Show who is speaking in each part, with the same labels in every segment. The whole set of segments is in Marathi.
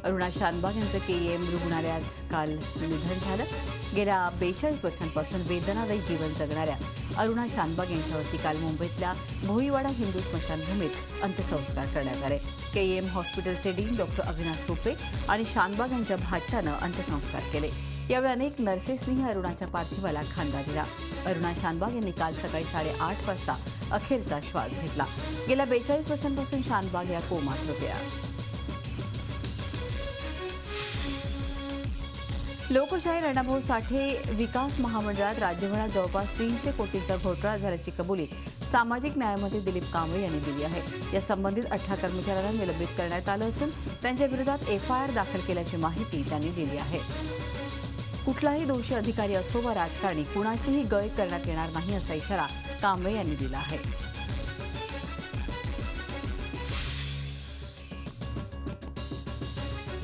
Speaker 1: अरुणा शानबाग यांचं केईएम रुग्णालयात काल निधन झालं. गेल्या 42 वर्षांपासून वेदनादायी जीवन जगणाऱ्या अरुणा शानबाग यांच्यावरती काल मुंबईतल्या भोईवाडा हिंदू स्मशानभूमीत अंत्यसंस्कार करण्यात आले. केईएम हॉस्पिटलचे डीन डॉक्टर अविनाश सोपे आणि शानबाग यांच्या भाच्यानं अंत्यसंस्कार केले. यावेळी अनेक नर्सेसनीही अरुणाच्या पार्थिवाला खांदा दिला. अरुणा शानबाग यांनी काल सकाळी 8:30 वाजता अखेरचा श्वास घेतला. गेल्या 42 वर्षांपासून शानबाग या कोमात होत्या. लोकशाहीर अण्णाभाऊ साठे विकास महामंडळात राज्यभरात जवळपास 300 कोटींचा घोटाळा झाल्याची कबुली सामाजिक न्यायमंत्री दिलीप कांबळे यांनी दिली आहे. या संबंधित 18 कर्मचाऱ्यांना निलंबित करण्यात आलं असून त्यांच्या विरोधात एफआयआर दाखल केल्याची माहिती त्यांनी दिली आहे. कुठलाही दोषी अधिकारी असो वा राजकारणी कुणाचीही गय करण्यात येणार नाही असा इशारा कांबळे यांनी दिला आहे.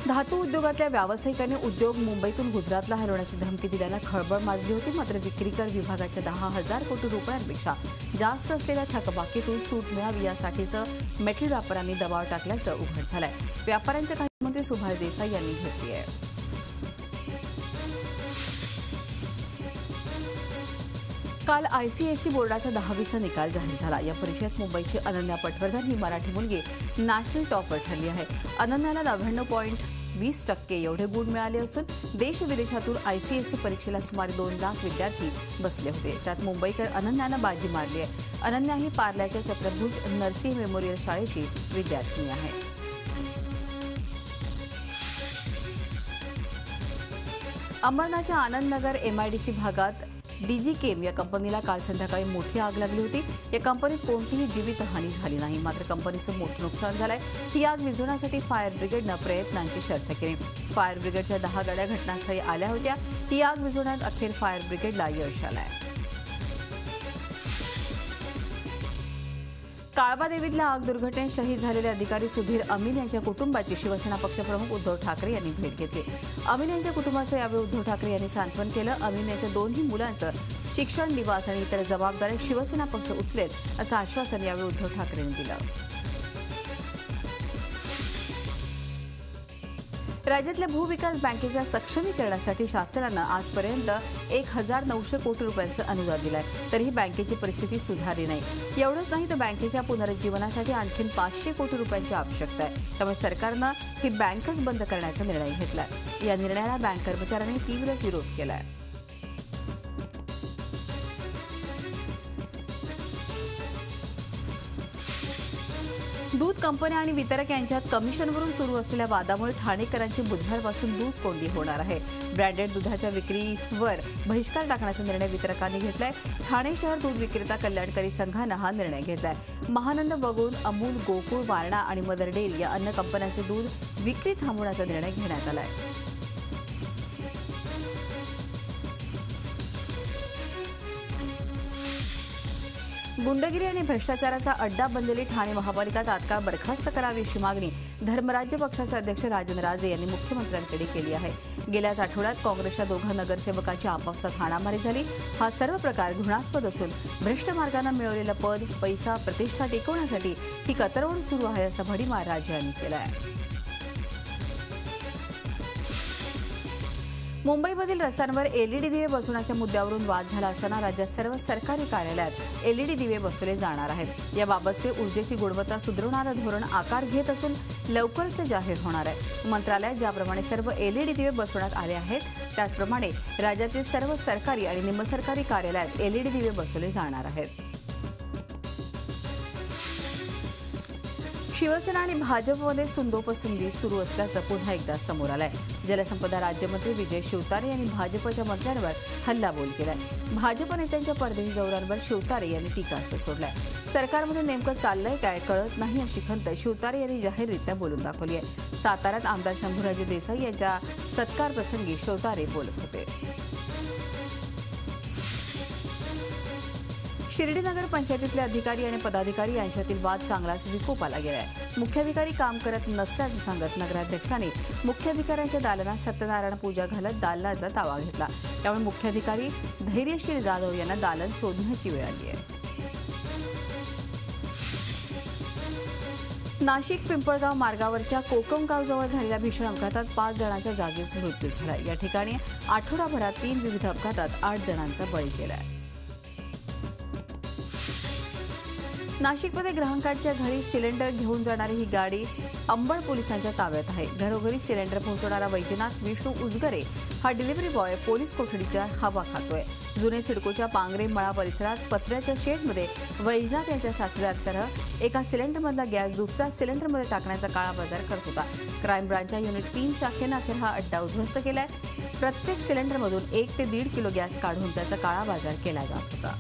Speaker 1: धातू उद्योगातल्या व्यावसायिकांनी उद्योग मुंबईतून गुजरातला हलवण्याची धमकी दिल्यानं खळबळ माजली होती. मात्र विक्री कर विभागाच्या 10,000 कोटी रुपयांपेक्षा जास्त असलेल्या थकबाकीतून सूट मिळावी यासाठीचं मेटल व्यापाऱ्यांनी दबाव टाकल्याचं उघड झालंय. व्यापाऱ्यांच्या काही मंत्री सुभाष देसाई यांनी घेतली आहे. काल आयसीएसई बोर्डाचा 10वीचा निकाल जाहीर झाला. या परीक्षेत मुंबईची अनन्या पटवर्धन ही मराठी मुलगी नॅशनल टॉपर ठरली आहे. अनन्याला 99.20% एवढे गुण मिळाले असून देश विदेशातून आयसीएसई परीक्षेला सुमारे 2 लाख विद्यार्थी बसले होते. त्यात मुंबईकर अनन्यानं बाजी मारली आहे. अनन्या ही पार्ल्याच्या चक्रभुज नरसिंह मेमोरियल शाळेची विद्यार्थिनी आहे. अंबरनाथच्या आनंदनगर एमआयडीसी भागात डीजीकेम या कंपनीला काल संध्याकाळी मोठी आग लागली होती. या कंपनीत कोणतीही जीवितहानी झाली नाही. मात्र कंपनीचं मोठं नुकसान झालंय. ही आग विझवण्यासाठी फायर ब्रिगेडनं प्रयत्नांची शर्थ केली. फायर ब्रिगेडच्या 10 गाड्या घटनास्थळी आल्या होत्या. ही आग विझवण्यात अखेर फायर ब्रिगेडला यश आलंय. काळबादेवीतल्या आग दुर्घटनेत शहीद झालेले अधिकारी सुधीर अमीन यांच्या कुटुंबाची शिवसेना पक्षप्रमुख उद्धव ठाकरे यांनी भेट घेतली. अमीन यांच्या कुटुंबाचं यावेळी उद्धव ठाकरे यांनी सांत्वन केलं. अमीन यांच्या दोन्ही मुलांचं शिक्षण, निवास आणि इतर जबाबदाऱ्या शिवसेना पक्ष उचलेल असं आश्वासन यावेळी उद्धव ठाकरेंनी दिलं. राज्यातल्या भूविकास बँकेच्या सक्षमीकरणासाठी शासनानं आजपर्यंत 1,900 कोटी रुपयांचं अनुदान दिलं आहे. तरीही बँकेची परिस्थिती सुधारली नाही. एवढंच नाही तर बँकेच्या पुनरुज्जीवनासाठी आणखी 500 कोटी रुपयांची आवश्यकता आहे. त्यामुळे सरकारनं ही बँकच बंद करण्याचा निर्णय घेतलाय. या निर्णयाला बँक कर्मचाऱ्यांनी तीव्र विरोध केलाय. दूध कंपन्या आणि वितरक यांच्यात कमिशनवरून सुरू असलेल्या वादामुळे ठाणेकरांची बुधवारपासून दूध कोंडी होणार आहे. ब्रँडेड दुधाच्या विक्रीवर बहिष्कार टाकण्याचा निर्णय वितरकांनी घेतलाय. ठाणे शहर दूध विक्रेता कल्याणकारी संघानं हा निर्णय घेतलाय. महानंद वगळून अमूल, गोकुळ, वारणा आणि मदर डेअरी या अन्य कंपन्यांचे दूध विक्री थांबवण्याचा निर्णय घेण्यात आलाय. गुंडगिरी आणि भ्रष्टाचाराचा अड्डा बनलेली ठाणे महापालिका तात्काळ बरखास्त करावी अशी मागणी धर्मराज्य पक्षाचे अध्यक्ष राजन राजे यांनी मुख्यमंत्र्यांकडे केली आहे. गेल्याच आठवड्यात काँग्रेसच्या 2 नगरसेवकांची आपापसात हाणामारी झाली. हा सर्व प्रकार घृणास्पद असून भ्रष्ट मार्गाने मिळवलेलं पद, पैसा, प्रतिष्ठा टिकवण्यासाठी ही कतरवण सुरू आहे असा भडीमार राजे यांनी केला आहे. मुंबईमधील रस्त्यांवर एलईडी दिवे बसवण्याच्या मुद्द्यावरून वाद झाला असताना राज्यात सर्व सरकारी कार्यालयात एलईडी दिवे बसवले जाणार आहेत. याबाबतचे ऊर्जेची गुणवत्ता सुधारणारं धोरण आकार घेत असून लवकरच ते जाहीर होणार आहे. मंत्रालयात ज्याप्रमाणे सर्व एलईडी दिवे बसवण्यात आले आहेत त्याचप्रमाणे राज्यातील सर्व सरकारी आणि निमसरकारी कार्यालयात एलईडी दिवे बसवले जाणार आहेत. शिवसेना आणि भाजपमध्ये सुंदोपसुंदी सुरू असल्याचं पुन्हा एकदा समोर आलंय. जलसंपदा राज्यमंत्री विजय शिवतारे यांनी भाजपच्या मंत्र्यांवर हल्लाबोल केलाय. भाजप नेत्यांच्या परदेशी दौऱ्यांवर शिवतारे यांनी टीकास्त्र सोडलाय. सरकारमध्ये नेमकं चाललंय काय कळत नाही अशी खंत शिवतारे यांनी जाहीररित्या बोलून दाखवली आहे. साताऱ्यात आमदार शंभूराजे देसाई यांच्या सत्कार प्रसंगी शिवतारे बोलत होते. शिर्डी नगर पंचायतीतले अधिकारी आणि पदाधिकारी यांच्यातील वाद चांगलाच विकोपाला गेलाय. मुख्याधिकारी काम करत नसल्याचं सांगत नगराध्यक्षांनी मुख्याधिकाऱ्यांच्या दालनात सत्यनारायण पूजा घालत दालनाचा ताबा घेतला. त्यामुळे मुख्याधिकारी धैर्यशील जाधव यांना दालन शोधण्याची वेळ आली आहे. नाशिक पिंपळगाव मार्गावरच्या कोकमगावजवळ झालेल्या भीषण अपघातात 5 जणांचा जागीच मृत्यू झाला। या ठिकाणी आठवडाभरात 3 विविध अपघातात 8 जणांचा बळी गेलाय। नाशिकमध्ये ग्राहकांच्या घरी सिलेंडर घेऊन जाणारी ही गाडी अंबड पोलिसांच्या ताब्यात आहे। घरोघरी सिलेंडर पोहोचवणारा वैजनाथ विष्णू उजगरे हा डिलिव्हरी बॉय पोलीस कोठडीच्या हवा खातोय। जुने सिडकोच्या पांगरे मळा परिसरात पत्र्याच्या शेडमध्ये वैजनाथ यांच्या साथीदारासह एका सिलेंडरमधला गॅस दुसऱ्या सिलेंडरमध्ये टाकण्याचा काळा बाजार करत होता। क्राईम ब्रांचच्या युनिट 3 शाखेनं अखेर हा अड्डा उद्ध्वस्त केलाय। प्रत्येक सिलेंडरमधून 1 ते 1.5 किलो गॅस काढून त्याचा काळा बाजार केला जात होता।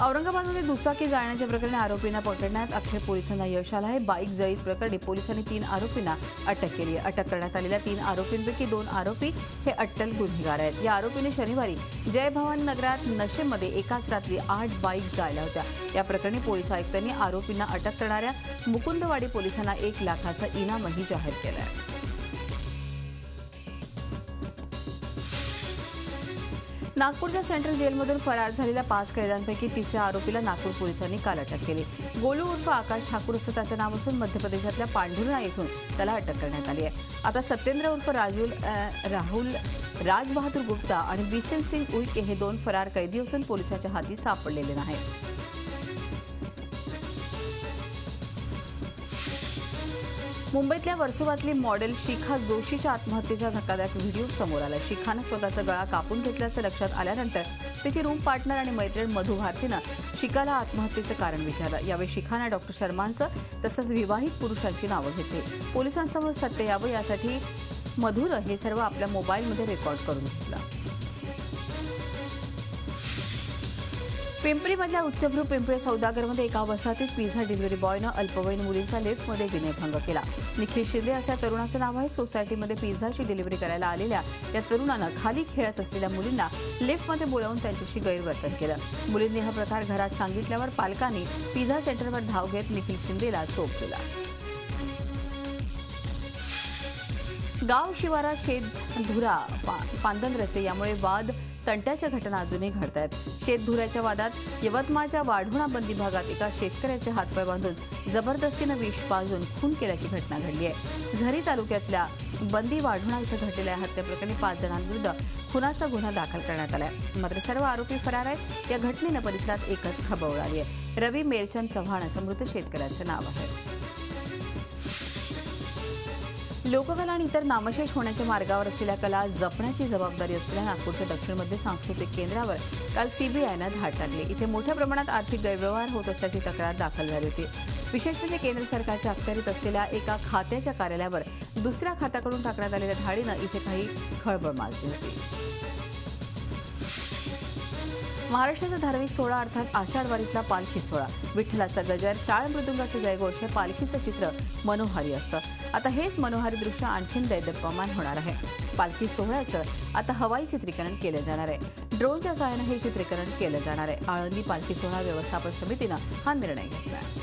Speaker 1: औरंगाबादमध्ये दुचाकी जाळण्याच्या प्रकरणी आरोपींना पकडण्यात अखेर पोलिसांना यश आलं आहे। बाईक जळीत प्रकरणी पोलिसांनी 3 आरोपींना अटक केली आहे। अटक करण्यात आलेल्या 3 आरोपींपैकी 2 आरोपी हे अट्टल गुन्हेगार आहेत। या आरोपीने शनिवारी जय भवानी नगरात नशेमध्ये एकाच रात्री 8 बाईक जाळल्या होत्या। या प्रकरणी पोलीस आयुक्तांनी आरोपींना अटक करणाऱ्या मुकुंदवाडी पोलिसांना 1 लाखाचं इनामही जाहीर केलं आहे। नागपूरच्या सेंट्रल जेलमधून फरार झालेल्या 5 कैद्यांपैकी 3ऱ्या आरोपीला नागपूर पोलिसांनी काल अटक केली। गोलू उर्फ आकाश ठाकूर असं त्याचं नाव असून मध्य प्रदेशातल्या पांढुर्णा येथून त्याला अटक करण्यात आली आहे। आता सत्येंद्र उर्फ राहुल राजबहादूर गुप्ता आणि बिसेन सिंग उईके हे 2 फरार कैदी असून पोलिसांच्या हाती सापडलेले नाहीत। मुंबईतल्या वर्सोवातली मॉडेल शिखा जोशीच्या आत्महत्येचा धक्कादायक व्हिडिओ समोर आला। शिखानं स्वतःचा गळा कापून घेतल्याचं लक्षात आल्यानंतर तिची रूम पार्टनर आणि मैत्रीण मधू भारतीनं शिखाला आत्महत्येचं कारण विचारलं। यावेळी शिखानं डॉक्टर शर्मांचं तसंच विवाहित पुरुषांची नावं घेतली। पोलिसांसमोर सत्य यावं यासाठी मधूनं हे सर्व आपल्या मोबाईलमध्ये रेकॉर्ड करून घेतलं। पिंपरीमधल्या उच्चभ्रू पिंपळे सौदागरमध्ये एका वसाहतीत पिझ्झा डिलिव्हरी बॉयनं अल्पवयीन मुलींचा लिफ्टमध्ये विनयभंग केला। निखिल शिंदे असं तरुणाचं नाव आहे। सोसायटीमध्ये पिझ्झाची डिलिव्हरी करायला आलेल्या या तरुणानं खाली खेळत असलेल्या मुलींना लिफ्टमध्ये बोलावून त्यांच्याशी गैरवर्तन केलं। मुलींनी हा प्रकार घरात सांगितल्यावर पालकांनी पिझ्झा सेंटरवर धाव घेत निखिल शिंदेला चोप दिला। गाव शिवारात शेतधुरा पांदन रस्ते यामुळे वाद तंट्याच्या घटना अजूनही घडत आहेत। शेतधुऱ्याच्या वादात यवतमाळच्या वाढोणा बंदी भागात एका शेतकऱ्याचे हातपाय बांधून जबरदस्तीनं विष पाजून खून केल्याची घटना घडली आहे। झरी तालुक्यातल्या बंदी वाढोणा इथं घडलेल्या हत्येप्रकरणी 5 जणांविरुद्ध खुनाचा गुन्हा दाखल करण्यात आला आहे। मात्र सर्व आरोपी फरार आहेत। या घटनेनं परिसरात एकच खळबळ उडाली आहे। रवी मेरचंद चव्हाण असं मृत शेतकऱ्याचं नाव आहे। लोककला आणि इतर नामशेष होण्याच्या मार्गावर असलेल्या कला जपण्याची जबाबदारी असलेल्या नागपूरच्या दक्षिण मध्य सांस्कृतिक केंद्रावर काल सीबीआयनं धाड टाकली। इथे मोठ्या प्रमाणात आर्थिक गैरव्यवहार होत असल्याची तक्रार दाखल झाली होती। विशेष म्हणजे केंद्र सरकारच्या अखत्यारीत असलेल्या एका खात्याच्या कार्यालयावर दुसऱ्या खात्याकडून टाकण्यात आलेल्या धाडीनं इथे काही खळबळ माजली होती। महाराष्ट्राचा धार्मिक सोहळा अर्थात आषाढवारीतला पालखी सोहळा, विठ्ठलाचा गजर, टाळ मृदुंगाचे जयघोष हे पालखीचं चित्र मनोहारी असतं। आता हेच मनोहारी दृश्य आणखीन दैदप्यमान होणार आहे। पालखी सोहळ्याचं आता हवाई चित्रीकरण केलं जाणार आहे। ड्रोनच्या सहाय्यानं हे चित्रीकरण केलं जाणार आहे। आळंदी पालखी सोहळा व्यवस्थापन समितीनं हा निर्णय घेतला आहे।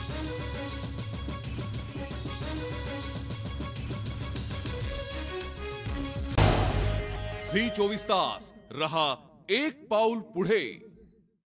Speaker 2: झी 24 तास रहा एक पाऊल पुढे।